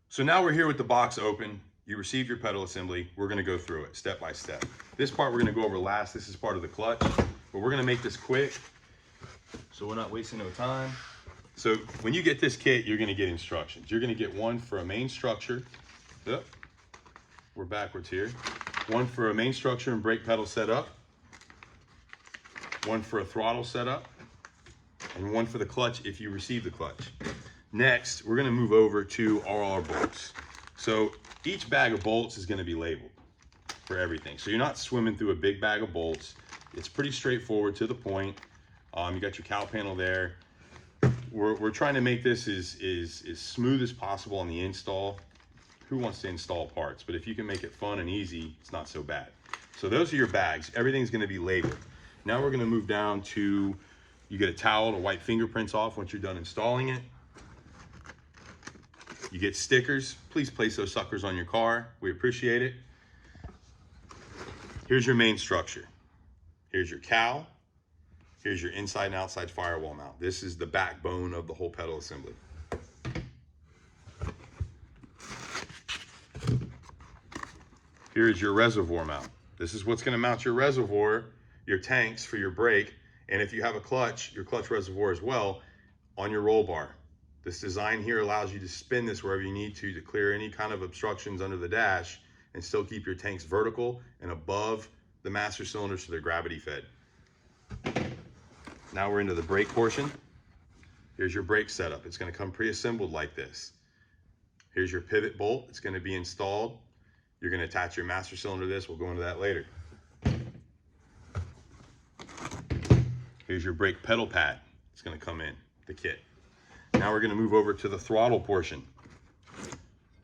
So now we're here with the box open. You receive your pedal assembly. We're gonna go through it step by step. This part we're gonna go over last. This is part of the clutch, but we're gonna make this quick so we're not wasting no time. So when you get this kit, you're gonna get instructions. You're gonna get one for a main structure. Yep, we're backwards here. One for a main structure and brake pedal setup. One for a throttle setup. And one for the clutch if you receive the clutch. Next, we're gonna move over to all our bolts. So each bag of bolts is gonna be labeled for everything. So you're not swimming through a big bag of bolts. It's pretty straightforward, to the point. You got your cowl panel there. We're trying to make this as smooth as possible on the install. Who wants to install parts? But if you can make it fun and easy, it's not so bad. So those are your bags. Everything's gonna be labeled. Now we're gonna move down to, you get a towel to wipe fingerprints off once you're done installing it. You get stickers. Please place those suckers on your car. We appreciate it. Here's your main structure. Here's your cowl. Here's your inside and outside firewall mount. This is the backbone of the whole pedal assembly. Here's your reservoir mount. This is what's gonna mount your reservoir, your tanks for your brake, and if you have a clutch, your clutch reservoir as well, on your roll bar. This design here allows you to spin this wherever you need to clear any kind of obstructions under the dash and still keep your tanks vertical and above the master cylinder so they're gravity fed. Now we're into the brake portion. Here's your brake setup. It's gonna come pre-assembled like this. Here's your pivot bolt. It's gonna be installed. You're gonna attach your master cylinder to this. We'll go into that later. Here's your brake pedal pad. It's gonna come in the kit. Now we're gonna move over to the throttle portion.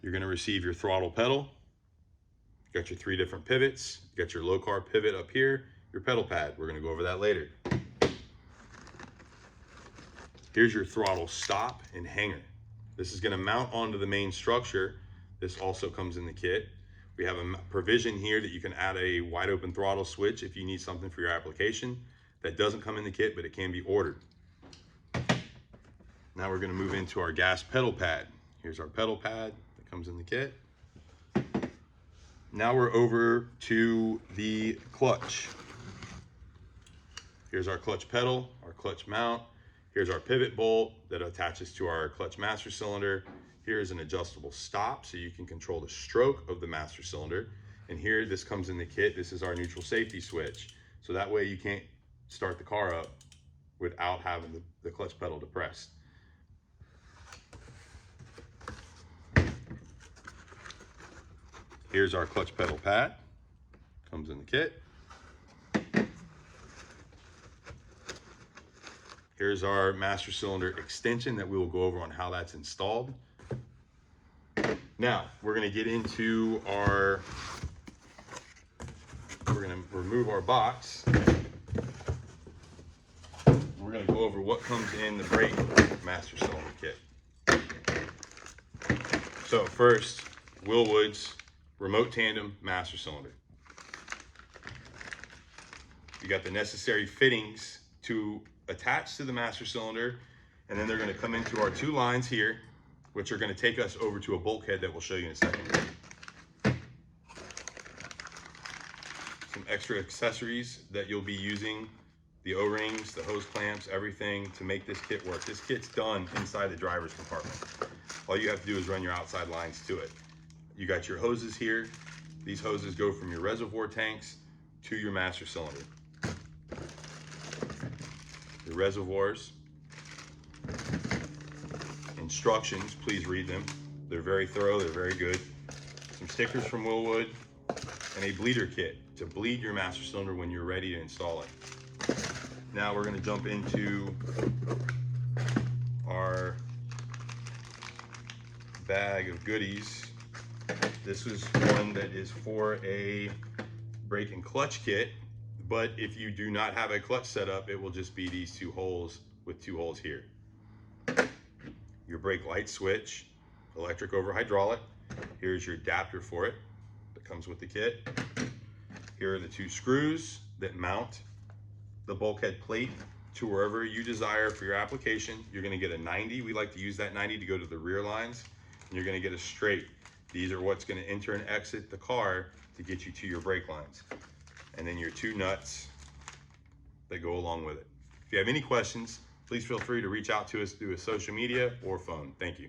You're gonna receive your throttle pedal. You got your 3 different pivots. You got your low carb pivot up here, your pedal pad. We're gonna go over that later. Here's your throttle stop and hanger. This is gonna mount onto the main structure. This also comes in the kit. We have a provision here that you can add a wide open throttle switch if you need something for your application. That doesn't come in the kit, but it can be ordered. Now we're gonna move into our gas pedal pad. Here's our pedal pad that comes in the kit. Now we're over to the clutch. Here's our clutch pedal, our clutch mount. Here's our pivot bolt that attaches to our clutch master cylinder. Here's an adjustable stop so you can control the stroke of the master cylinder. And here, this comes in the kit. This is our neutral safety switch. So that way you can't start the car up without having the clutch pedal depressed. Here's our clutch pedal pad, comes in the kit. Here's our master cylinder extension that we will go over on how that's installed. Now, we're gonna get into we're gonna remove our box. We're gonna go over what comes in the brake master cylinder kit. So first, Wilwood's remote tandem master cylinder. You got the necessary fittings to attach to the master cylinder, and then they're gonna come into our 2 lines here, which are gonna take us over to a bulkhead that we'll show you in a second. Some extra accessories that you'll be using, the O-rings, the hose clamps, everything to make this kit work. This kit's done inside the driver's compartment. All you have to do is run your outside lines to it. You got your hoses here. These hoses go from your reservoir tanks to your master cylinder. Your reservoirs. Instructions, please read them. They're very thorough, they're very good. Some stickers from Wilwood, and a bleeder kit to bleed your master cylinder when you're ready to install it. Now we're gonna jump into our bag of goodies. This is one that is for a brake and clutch kit, but if you do not have a clutch setup, it will just be these 2 holes with 2 holes here. Your brake light switch, electric over hydraulic. Here's your adapter for it that comes with the kit. Here are the 2 screws that mount the bulkhead plate to wherever you desire for your application. You're gonna get a 90. We like to use that 90 to go to the rear lines. You're gonna get a straight. These are what's gonna enter and exit the car to get you to your brake lines. And then your 2 nuts that go along with it. If you have any questions, please feel free to reach out to us through social media or phone. Thank you.